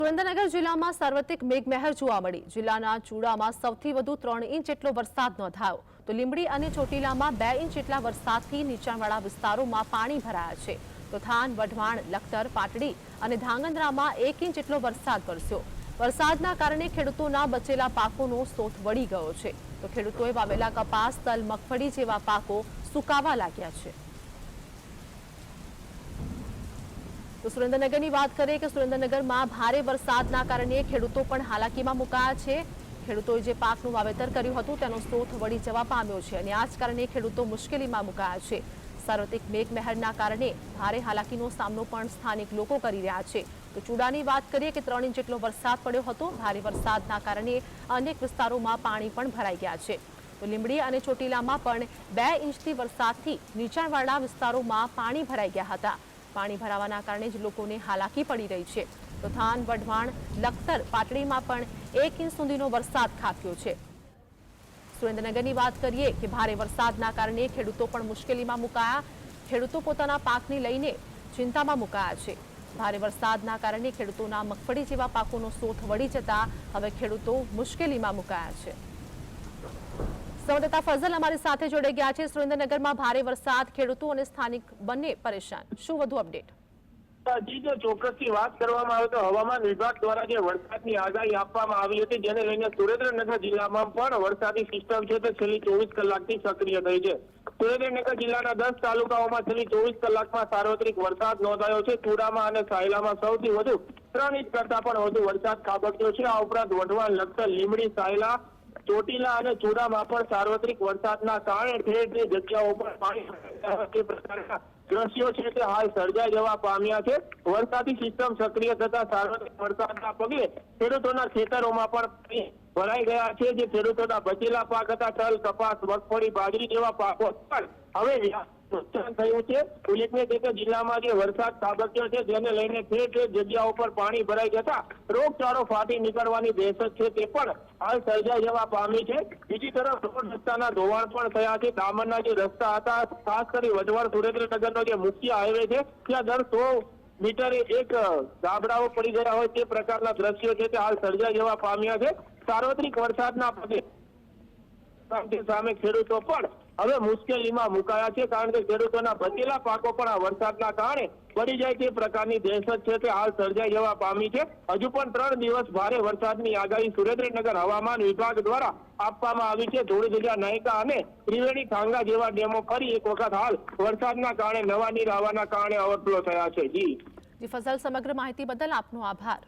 સુરેન્દ્રનગર જિલ્લામાં સાર્વત્રિક મેઘમહેર જોવા મળી। જિલ્લાના ચૂડામાં સૌથી વધુ 3 ઇંચ જેટલો વરસાદ નોંધાયો તો લીંબડી અને ચોટીલામાં 2 ઇંચ જેટલા વરસાદથી નીચાણવાળા વિસ્તારોમાં પાણી ભરાયા છે તો થાન, વઢવાણ, લખતર, પાટડી અને ધાંગધ્રામાં 1 ઇંચ જેટલો વરસાદ વરસ્યો। વરસાદના કારણે ખેડૂતોના બચેલા પાકોનો સોથ વળી ગયો છે તો ખેડૂતોએ વાવેલા કપાસ, તલ, મગફળી જેવા પાકો સુકાવા લાગ્યા છે। તો સુરેન્દ્રનગરની વાત કરીએ કે સુરેન્દ્રનગરમાં ભારે વરસાદના કારણે ખેડૂતો પણ હાલાકીમાં મુકાયા છે। ખેડૂતોએ જે પાકનું વાવેતર કર્યું હતું તેનો સોથ વળી જવા પામ્યો છે અને આ જ કારણે ખેડૂતો મુશ્કેલીમાં મુકાયા છે। સાર્વત્રિક મેઘમહેરના કારણે ભારે હાલાકીનો સામનો પણ સ્થાનિક લોકો કરી રહ્યા છે। તો ચૂડાની વાત કરીએ કે 3 ઇંચ જેટલો વરસાદ પડ્યો હતો। ભારે વરસાદના કારણે અનેક વિસ્તારોમાં પાણી પણ ભરાઈ ગયા છે તો લીંબડી અને ચોટીલામાં પણ 2 ઇંચથી વરસાદથી નીચાણવાળા વિસ્તારોમાં પાણી ભરાઈ ગયા હતા। પાણી ભરાવાના કારણે જ લોકોને હાલાકી પડી રહી છે તો થાન, વઢવાણ, લખતર, પાટડીમાં પણ 1 ઇંચ સુધીનો વરસાદ ખાબક્યો છે। સુરેન્દ્રનગરની વાત કરીએ કે ભારે વરસાદના કારણે ખેડૂતો પણ મુશ્કેલીમાં મુકાયા। ખેડૂતો પોતાના પાકને લઈને ચિંતામાં મુકાયા છે। ભારે વરસાદના કારણે ખેડૂતોના મગફળી જેવા પાકોનો સોથ વળી જતા હવે ખેડૂતો મુશ્કેલીમાં મુકાયા છે। સંવાદદાતા ફઝલ અમારી સાથે જોડાઈ ગયા છે। સુરેન્દ્રનગરમાં ભારે વરસાદ, ખેડૂતો અને સ્થાનિક બંને પરેશાન, શું વધુ અપડેટ? જી, જો ચોક્કસથી વાત કરવામાં આવે તો હવામાન વિભાગ દ્વારા જે વરસાદની આગાહી આપવામાં આવી હતી જેને લઈને સુરેન્દ્રનગર જિલ્લામાં પણ વરસાદી સિસ્ટમ છે તે છેલ્લી 24 કલાકથી સક્રિય થઈ છે। સુરેન્દ્રનગર જિલ્લાના 10 તાલુકાઓમાં છેલ્લી 24 કલાકમાં સાર્વત્રિક વરસાદ નોંધાયો છે। ચૂડામાં અને સાયલામાં સૌથી વધુ 3 ઇંચ કરતા પણ વધુ વરસાદ ખાબક્યો છે। આ ઉપરાંત વઢવાણ, લખતર, લીંબડી, સાયલા, ચોટીલા અને ચૂડામાં પણ સાર્વત્રિક વરસાદના કારણે ઠેર ઠેર જગ્યાઓ પર પાણી પ્રકારના દ્રશ્યો છે તે હાલ સર્જાઈ જવા પામ્યા છે। વરસાદી સિસ્ટમ સક્રિય થતા સાર્વત્રિક વરસાદના પગલે ખેડૂતોના ખેતરોમાં પણ ભરાઈ ગયા છે। જે ખેડૂતોના બચેલા પાક હતા તલ, કપાસ, મગફળી, બાજરી જેવા પાકો પણ હવે નુકસાન થયું છે। ઉલ્લેખનીય છે કે જિલ્લામાં જે વરસાદ ખાબક્યો છે જેને લઈને ઠેર ઠેર જગ્યાઓ પર પાણી ભરાઈ જતા રોગચાળો ફાટી નીકળવાની દહેશત છે તે પણ હાલ સર્જાઈ જવા પામી છે। બીજી તરફ રોડ રસ્તાના ધોવાણ પણ થયા છે। ડામરના જે રસ્તા હતા, ખાસ કરી વઢવાણ સુરેન્દ્રનગરનો જે મુખ્ય હાઈવે છે ત્યાં દર 100 મીટરે એક ગાબડાઓ પડી ગયા હોય તે પ્રકારના દ્રશ્યો છે તે હાલ સર્જાઈ જવા પામ્યા છે। સાર્વત્રિક વરસાદના પગલે સામે ખેડૂતો પણ હવે મુશ્કેલીમાં મુકાયા છે કારણ કે ખેડૂતોના બચેલા પાકો પણ આ વરસાદના કારણે પડી જાય તે પ્રકારની દહેશત છે તે હાલ સર્જાઈ જવા પામી છે। હજુ પણ 3 દિવસ ભારે વરસાદની આગાહી સુરેન્દ્રનગર હવામાન વિભાગ દ્વારા આપવામાં આવી છે। ધોળીધજા, નાયકા અને ત્રિવેણી, ખાંગા જેવા ડેમો ફરી એક વખત હાલ વરસાદના કારણે નવા નીર આવવાના કારણે ઓવરફ્લો થયા છે। જી ફઝલ, સમગ્ર માહિતી બદલ આપનો આભાર।